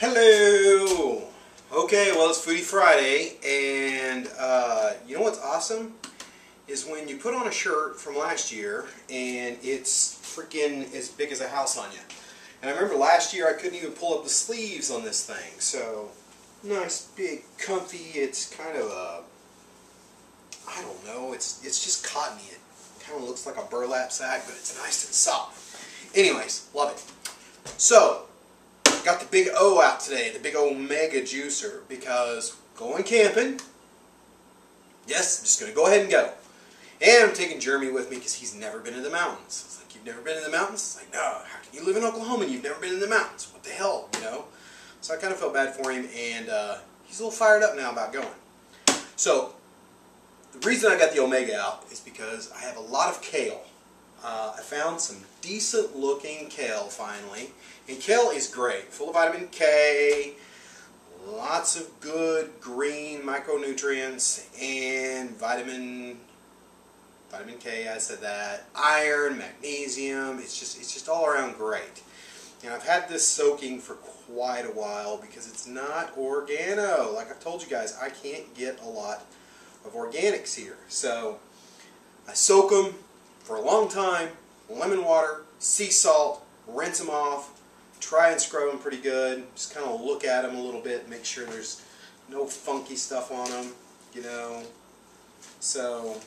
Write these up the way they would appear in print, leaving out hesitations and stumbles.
Hello! Okay, well, it's Foodie Friday, and you know what's awesome? Is when you put on a shirt from last year, and it's freaking as big as a house on you. And I remember last year I couldn't even pull up the sleeves on this thing, so nice, big, comfy, it's kind of a, I don't know, it's just cottony. It kind of looks like a burlap sack, but it's nice and soft. Anyways, love it. So, got the big O out today, the big Omega juicer, because going camping, yes, I'm just going to go ahead and go. And I'm taking Jeremy with me because he's never been in the mountains. It's like, you've never been in the mountains? It's like, no, how can you live in Oklahoma and you've never been in the mountains? What the hell, you know? So I kind of felt bad for him, and he's a little fired up now about going. So, the reason I got the Omega out is because I have a lot of kale. I found some decent looking kale finally, and kale is great, full of vitamin K, lots of good green micronutrients, and vitamin K, I said that, iron, magnesium, it's just all around great. And I've had this soaking for quite a while because it's not organo. Like I've told you guys, I can't get a lot of organics here. So I soak them for a long time, lemon water, sea salt, rinse them off, try and scrub them pretty good, just kind of look at them a little bit, make sure there's no funky stuff on them, you know. So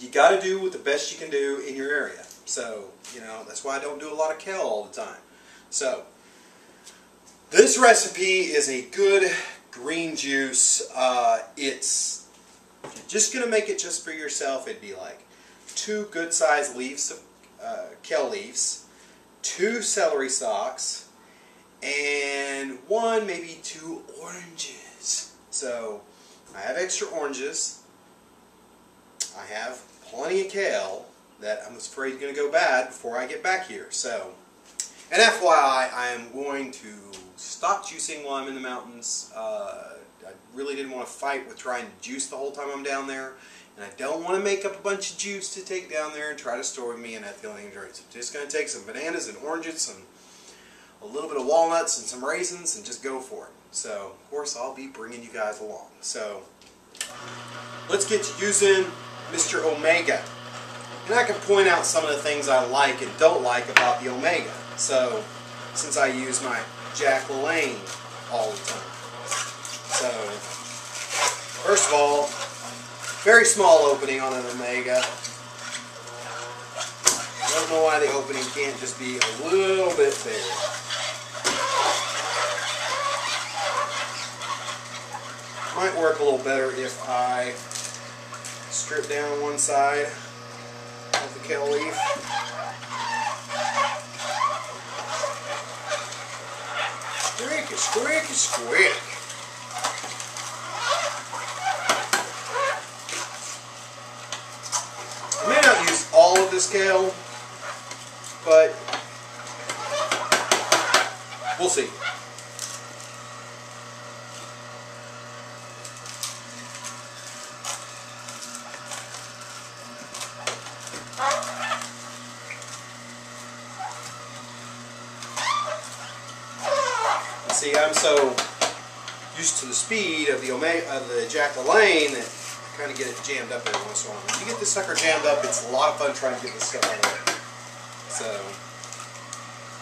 you got to do what the best you can do in your area. So, you know, that's why I don't do a lot of kale all the time. So this recipe is a good green juice. If you're just going to make it just for yourself, it'd be like 2 good sized leaves of kale leaves, 2 celery stalks, and 1, maybe 2 oranges. So I have extra oranges. I have plenty of kale that I'm afraid is going to go bad before I get back here. So, and FYI, I am going to stop juicing while I'm in the mountains. I really didn't want to fight with trying to juice the whole time I'm down there. And I don't want to make up a bunch of juice to take down there and try to store with me and not feeling enjoyed. So I'm just going to take some bananas and oranges and a little bit of walnuts and some raisins and just go for it. So, of course, I'll be bringing you guys along. So, let's get to using Mr. Omega. And I can point out some of the things I like and don't like about the Omega. So, since I use my Jack LaLanne all the time. So, first of all, very small opening on an Omega. I don't know why the opening can't just be a little bit bigger. Might work a little better if I strip down one side of the kale leaf. Squick. I may not use all of this kale, but we'll see. See, I'm so used to the speed of the Jack LaLanne that I kind of get it jammed up every once in a while. When you get this sucker jammed up, it's a lot of fun trying to get this stuff out of it. So,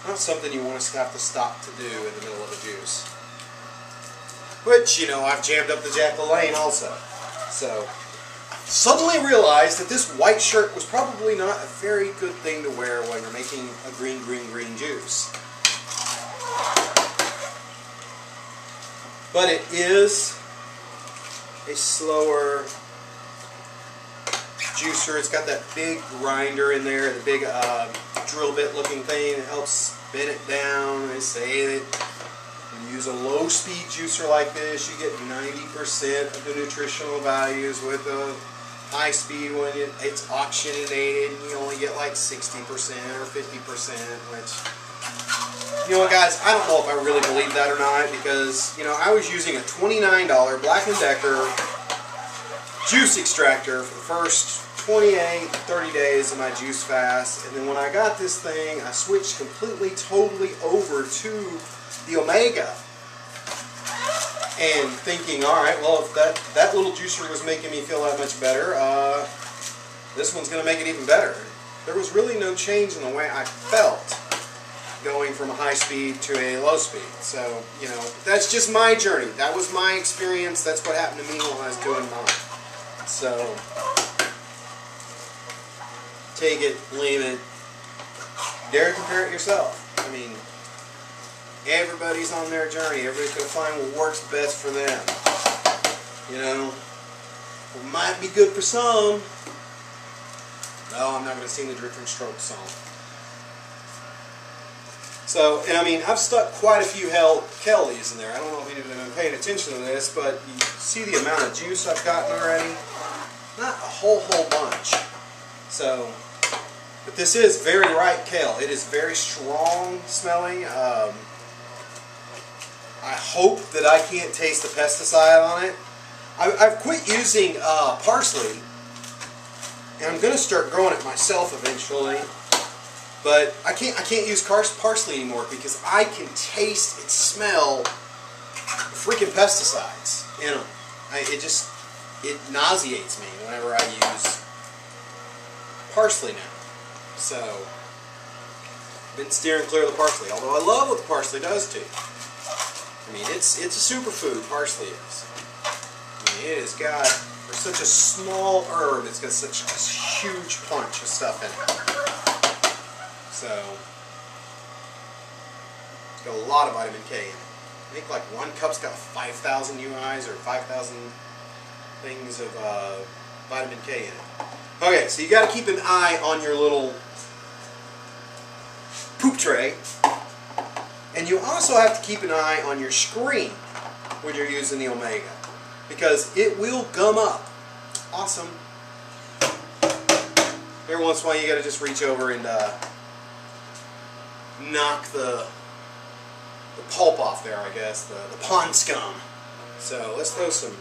not something you want to have to stop to do in the middle of a juice. Which, you know, I've jammed up the Jack LaLanne also. So, suddenly realized that this white shirt was probably not a very good thing to wear while you're making a green juice. But it is a slower juicer. It's got that big grinder in there, the big drill bit looking thing that helps spin it down. They say that when you use a low speed juicer like this, you get 90% of the nutritional values. With a high speed one, it's oxygenated, and you only get like 60% or 50%, which, you know what, guys, I don't know if I really believe that or not, because, you know, I was using a $29 Black & Decker juice extractor for the first 28, 30 days of my juice fast, and then when I got this thing, I switched completely, totally over to the Omega. And thinking, alright, well, if that little juicer was making me feel that much better, this one's going to make it even better. There was really no change in the way I felt going from a high speed to a low speed. So, you know, that's just my journey. That was my experience. That's what happened to me while I was doing mine. So, take it, leave it. Dare to compare it yourself. I mean, everybody's on their journey. Everybody's going to find what works best for them. You know, it might be good for some. No, I'm not going to sing the Different Strokes song. So, and I mean, I've stuck quite a few Kale leaves in there. I don't know if any of them have been paying attention to this, but you see the amount of juice I've gotten already? Not a whole bunch. So, but this is very ripe kale. It is very strong smelling. I hope that I can't taste the pesticide on it. I've quit using parsley, and I'm going to start growing it myself eventually. But I can't use parsley anymore because I can taste and smell freaking pesticides in them. It nauseates me whenever I use parsley now. So I've been steering clear of the parsley. Although I love what the parsley does to you. I mean, it's a superfood. Parsley is. I mean, it has got, for such a small herb, it's got such a huge punch of stuff in it. So, it's got a lot of vitamin K in it. I think like one cup's got 5,000 UIs or 5,000 things of vitamin K in it. Okay, so you got to keep an eye on your little poop tray. And you also have to keep an eye on your screen when you're using the Omega, because it will gum up. Awesome. Every once in a while you got to just reach over and knock the pulp off there, I guess, the pond scum. So let's throw some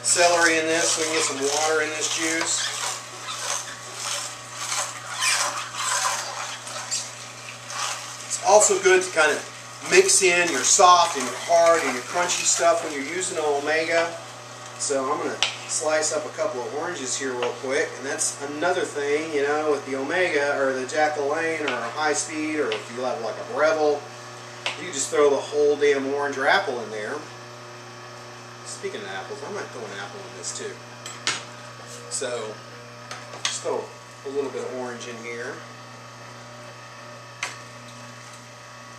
celery in this so we can get some water in this juice. It's also good to kind of mix in your soft and your hard and your crunchy stuff when you're using an Omega. So I'm going to slice up a couple of oranges here real quick, and that's another thing, you know, with the Omega or the Jack LaLanne or a high speed, or if you have like a Breville, you just throw the whole damn orange or apple in there. Speaking of apples, I might throw an apple in this too. So just throw a little bit of orange in here.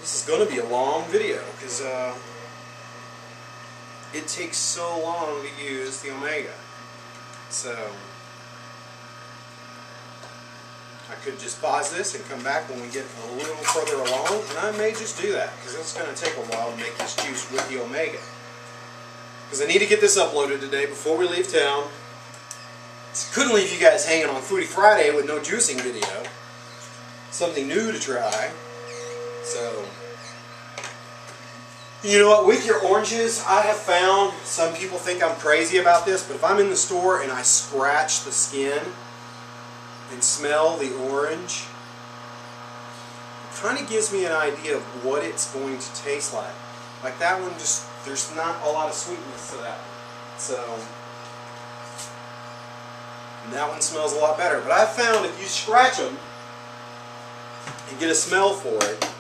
This is going to be a long video because it takes so long to use the Omega. So I could just pause this and come back when we get a little further along, and I may just do that because it's going to take a while to make this juice with the Omega. Because I need to get this uploaded today before we leave town. So couldn't leave you guys hanging on Foodie Friday with no juicing video. Something new to try. So, you know what, with your oranges, I have found, some people think I'm crazy about this, but if I'm in the store and I scratch the skin and smell the orange, it kind of gives me an idea of what it's going to taste like. Like that one, just, there's not a lot of sweetness to that one. So, and that one smells a lot better. But I've found if you scratch them and get a smell for it,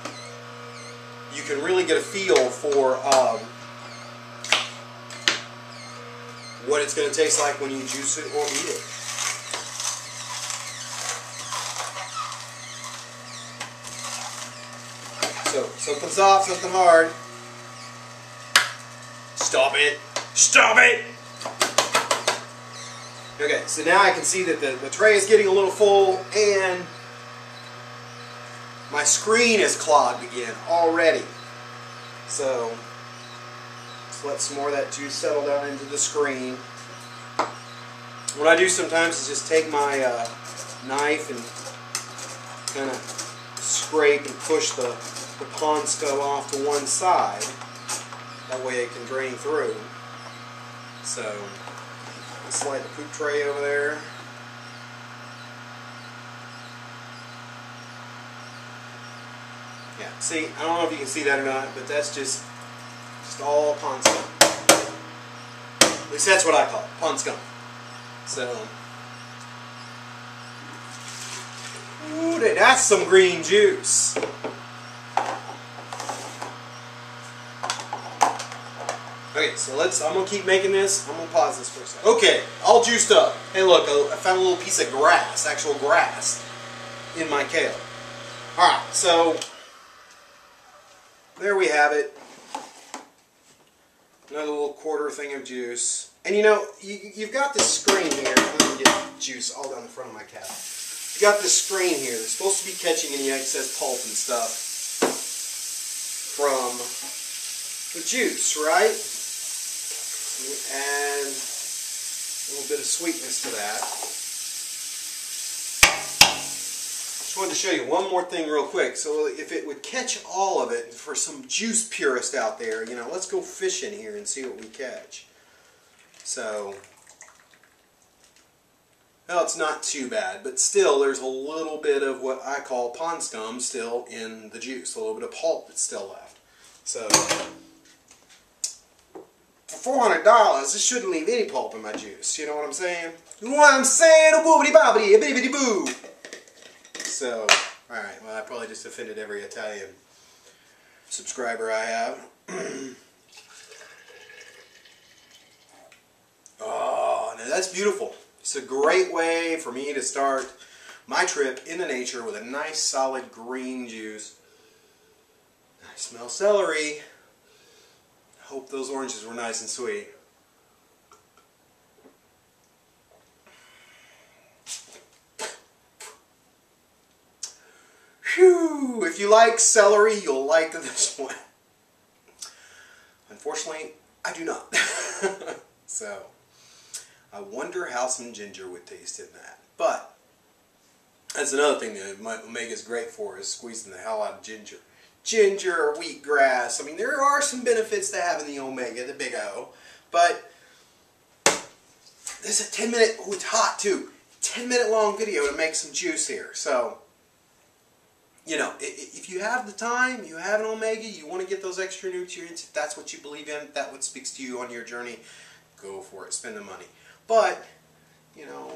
you can really get a feel for what it's going to taste like when you juice it or eat it. So, something soft, something hard. Stop it! Stop it! Okay, so now I can see that the tray is getting a little full, and my screen is clogged again already. So let's let some more of that juice settle down into the screen. What I do sometimes is just take my knife and kind of scrape and push the pond scum off to one side. That way it can drain through. So let's slide the poop tray over there. Yeah, see, I don't know if you can see that or not, but that's just all pond scum. At least that's what I call it, pond scum. So, ooh, that's some green juice. Okay, so I'm going to keep making this. I'm going to pause this for a second. Okay, all juiced up. Hey look, I found a little piece of grass, actual grass, in my kale. Alright, so there we have it. Another little quarter thing of juice. And you know, you've got this screen here. I'm going to get juice all down the front of my cap. You've got this screen here that's supposed to be catching any excess pulp and stuff from the juice, right? Add a little bit of sweetness to that. Just wanted to show you one more thing real quick. So if it would catch all of it, for some juice purist out there, you know, let's go fishing here and see what we catch. So, well, it's not too bad, but still there's a little bit of what I call pond scum still in the juice. A little bit of pulp that's still left. So, for $400, this shouldn't leave any pulp in my juice. You know what I'm saying? You know what I'm saying? A boobity bobbity, a bitty bitty boo. So, alright, well, I probably just offended every Italian subscriber I have. Oh, now that's beautiful. It's a great way for me to start my trip in the nature with a nice solid green juice. I smell celery. Hope those oranges were nice and sweet. Whew! If you like celery, you'll like this one. Unfortunately, I do not. So, I wonder how some ginger would taste in that. But, that's another thing that Omega's great for, is squeezing the hell out of ginger. Ginger, wheatgrass. I mean, there are some benefits to having the Omega, the big O. But, this is a 10-minute, oh, it's hot too, 10-minute long video to make some juice here. So, you know, if you have the time, you have an Omega, you want to get those extra nutrients, if that's what you believe in, if that's what speaks to you on your journey, go for it, spend the money. But, you know,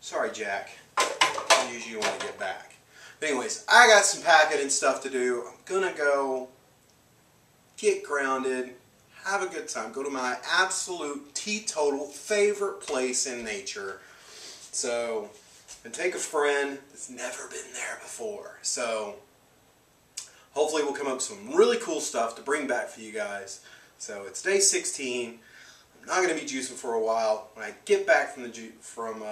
sorry Jack, I usually want to get back. But anyways, I got some packing and stuff to do. I'm going to go get grounded, have a good time, go to my absolute teetotal favorite place in nature. So, and take a friend that's never been there before. So, hopefully we'll come up with some really cool stuff to bring back for you guys. So, it's day 16. I'm not going to be juicing for a while. When I get back from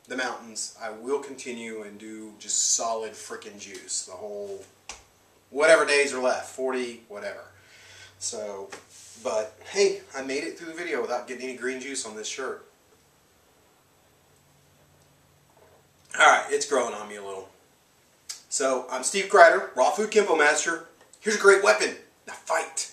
the mountains, I will continue and do just solid freaking juice. The whole, whatever days are left, 40, whatever. So, but hey, I made it through the video without getting any green juice on this shirt. Alright, it's growing on me a little. So, I'm Steve Kreider, Raw Food Kempo Master. Here's a great weapon. Now fight!